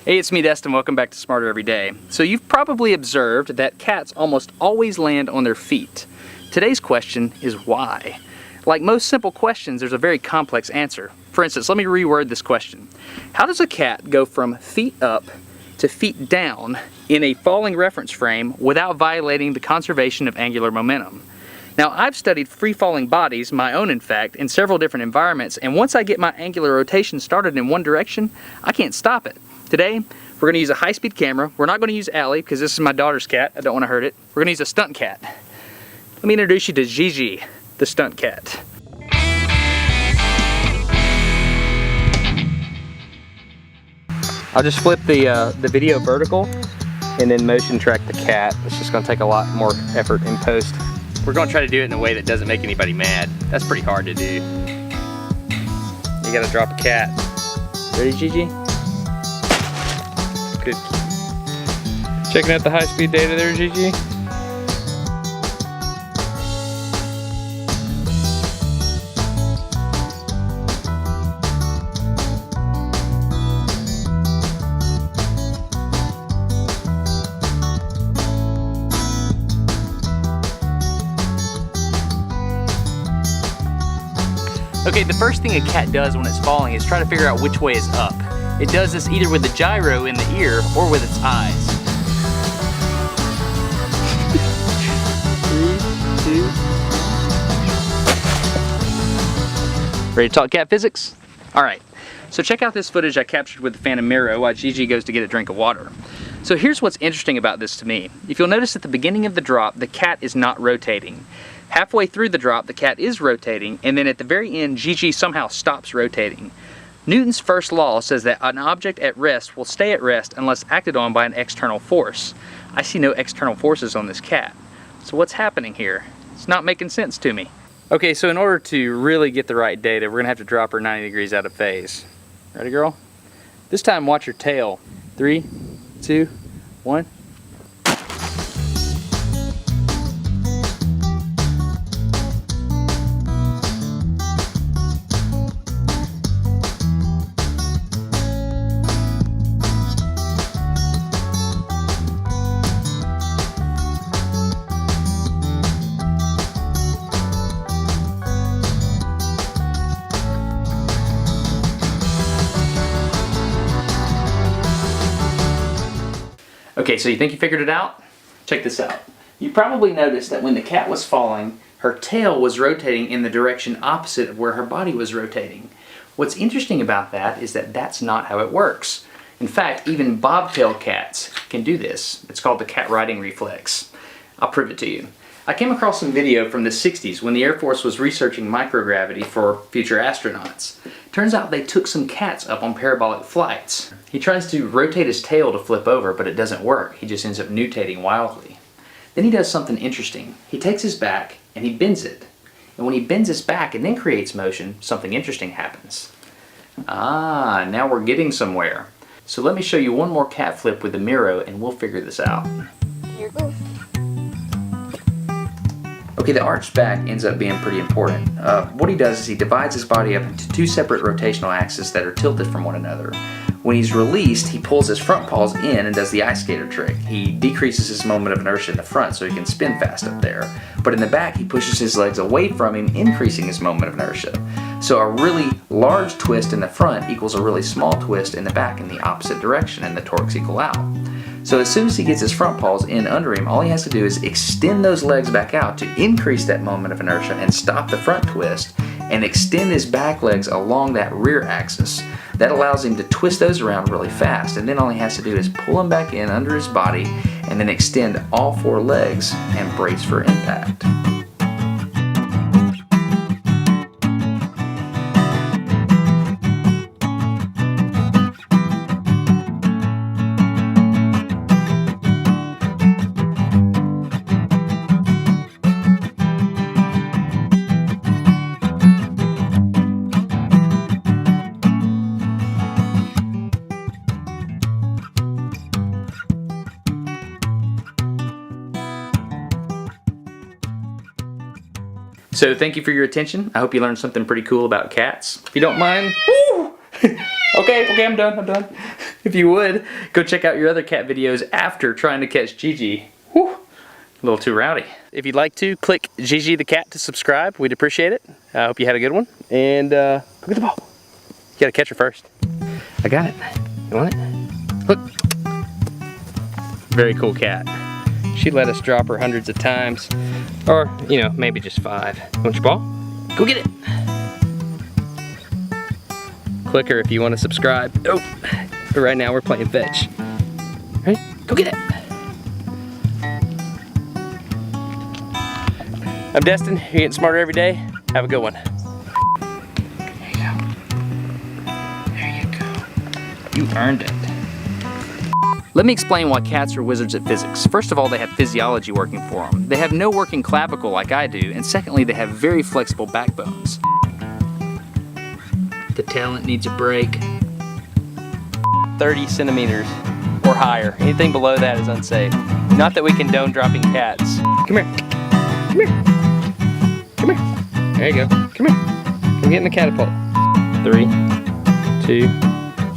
Hey, it's me, Destin. Welcome back to Smarter Every Day. So you've probably observed that cats almost always land on their feet. Today's question is why? Like most simple questions, there's a very complex answer. For instance, let me reword this question. How does a cat go from feet up to feet down in a falling reference frame without violating the conservation of angular momentum? Now, I've studied free-falling bodies, my own in fact, in several different environments, and once I get my angular rotation started in one direction, I can't stop it. Today, we're going to use a high-speed camera. We're not going to use Allie because this is my daughter's cat. I don't want to hurt it. We're going to use a stunt cat. Let me introduce you to Gigi, the stunt cat. I'll just flip the video vertical and then motion track the cat. It's just going to take a lot more effort in post. We're going to try to do it in a way that doesn't make anybody mad. That's pretty hard to do. You got to drop a cat. Ready, Gigi? Good. Checking out the high-speed data there, Gigi. Okay, the first thing a cat does when it's falling is try to figure out which way is up. It does this either with the gyro in the ear or with its eyes. 3, 2. Ready to talk cat physics? Alright, so check out this footage I captured with the Phantom Miro while Gigi goes to get a drink of water. So here's what's interesting about this to me. If you'll notice at the beginning of the drop, the cat is not rotating. Halfway through the drop, the cat is rotating, and then at the very end, Gigi somehow stops rotating. Newton's first law says that an object at rest will stay at rest unless acted on by an external force. I see no external forces on this cat. So what's happening here? It's not making sense to me. Okay, so in order to really get the right data, we're gonna have to drop her 90 degrees out of phase. Ready, girl? This time watch her tail. 3, 2, 1. Okay, so you think you figured it out? Check this out. You probably noticed that when the cat was falling, her tail was rotating in the direction opposite of where her body was rotating. What's interesting about that is that that's not how it works. In fact, even bobtail cats can do this. It's called the cat riding reflex. I'll prove it to you. I came across some video from the 60s when the Air Force was researching microgravity for future astronauts. Turns out they took some cats up on parabolic flights. He tries to rotate his tail to flip over, but it doesn't work. He just ends up nutating wildly. Then he does something interesting. He takes his back and he bends it. And when he bends his back and then creates motion, something interesting happens. Ah, now we're getting somewhere. So let me show you one more cat flip with the Miro and we'll figure this out. Here goes. Okay, the arched back ends up being pretty important. What he does is he divides his body up into two separate rotational axes that are tilted from one another. When he's released, he pulls his front paws in and does the ice skater trick. He decreases his moment of inertia in the front so he can spin fast up there. But in the back, he pushes his legs away from him, increasing his moment of inertia. So a really large twist in the front equals a really small twist in the back in the opposite direction, and the torques equal out. So as soon as he gets his front paws in under him, all he has to do is extend those legs back out to increase that moment of inertia and stop the front twist, and extend his back legs along that rear axis. That allows him to twist those around really fast, and then all he has to do is pull them back in under his body and then extend all 4 legs and brace for impact. So thank you for your attention. I hope you learned something pretty cool about cats. If you don't mind, woo! Okay, I'm done. If you would, go check out your other cat videos after trying to catch Gigi. Whew, a little too rowdy. If you'd like to, click Gigi the cat to subscribe. We'd appreciate it. I hope you had a good one. And go get the ball. You gotta catch her first. I got it. You want it? Look. Very cool cat. She let us drop her hundreds of times. Or, you know, maybe just 5. Want your ball? Go get it. Click her if you want to subscribe. Oh, but right now we're playing fetch. Ready? Go get it. I'm Destin. You're getting smarter every day. Have a good one. There you go. You earned it. Let me explain why cats are wizards at physics. First of all, they have physiology working for them. They have no working clavicle like I do, and secondly, they have very flexible backbones. The talent needs a break. 30 centimeters or higher. Anything below that is unsafe. Not that we condone dropping cats. Come here. Come here. Come here. There you go. Come here. Come get in the catapult. 3, 2,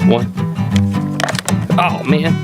1. Oh man.